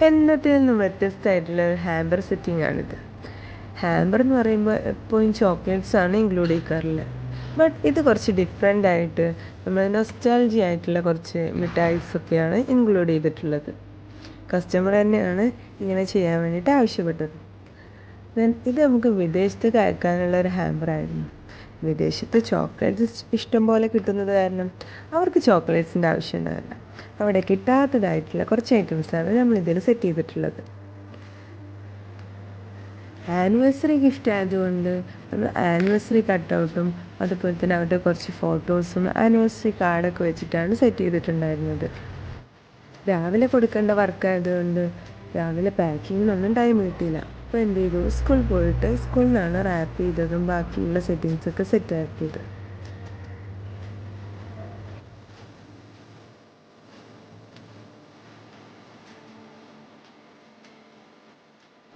എന്നതിൽ നിന്നും വ്യത്യസ്തമായിട്ടുള്ള ഒരു ഹാമ്പർ സെറ്റിംഗ് ആണിത്. ഹാമ്പർ എന്ന് പറയുമ്പോൾ എപ്പോഴും ചോക്ലേറ്റ്സ് ആണ് ഇൻക്ലൂഡ് ചെയ്യാറുള്ളത്. ബട്ട് ഇത് കുറച്ച് ഡിഫറെൻ്റ് ആയിട്ട് നമ്മൾ നൊസ്റ്റാൾജി ആയിട്ടുള്ള കുറച്ച് മിഠായിസൊക്കെയാണ് ഇൻക്ലൂഡ് ചെയ്തിട്ടുള്ളത്. കസ്റ്റമർ തന്നെയാണ് ഇങ്ങനെ ചെയ്യാൻ വേണ്ടിയിട്ട് ആവശ്യപ്പെട്ടത്. ഇത് നമുക്ക് വിദേശത്തേക്ക് അയക്കാനുള്ള ഒരു ഹാമ്പറായിരുന്നു. വിദേശത്ത് ചോക്ലേറ്റ്സ് ഇഷ്ടം പോലെ കിട്ടുന്നത് കാരണം അവർക്ക് ചോക്ലേറ്റ്സിൻ്റെ ആവശ്യം ഉണ്ടാവില്ല. അവിടെ കിട്ടാത്തതായിട്ടുള്ള കുറച്ച് ഐറ്റംസാണ് നമ്മളിതിൽ സെറ്റ് ചെയ്തിട്ടുള്ളത്. ആനിവേഴ്സറി ഗിഫ്റ്റ് ആയതുകൊണ്ട് നമ്മൾ ആനിവേഴ്സറി കട്ടൗട്ടും അതുപോലെ തന്നെ അവരുടെ കുറച്ച് ഫോട്ടോസും ആനിവേഴ്സറി കാർഡൊക്കെ വെച്ചിട്ടാണ് സെറ്റ് ചെയ്തിട്ടുണ്ടായിരുന്നത്. രാവിലെ കൊടുക്കേണ്ട വർക്കായതുകൊണ്ട് രാവിലെ പാക്കിങ്ങിനൊന്നും ടൈം കിട്ടിയില്ല. അപ്പോൾ എന്ത് ചെയ്തു, സ്കൂളിൽ പോയിട്ട് സ്കൂളിൽ നിന്നാണ് റാപ്പ് ചെയ്തതും ബാക്കിയുള്ള സെറ്റിങ്സൊക്കെ സെറ്റ് ആക്കിയത്.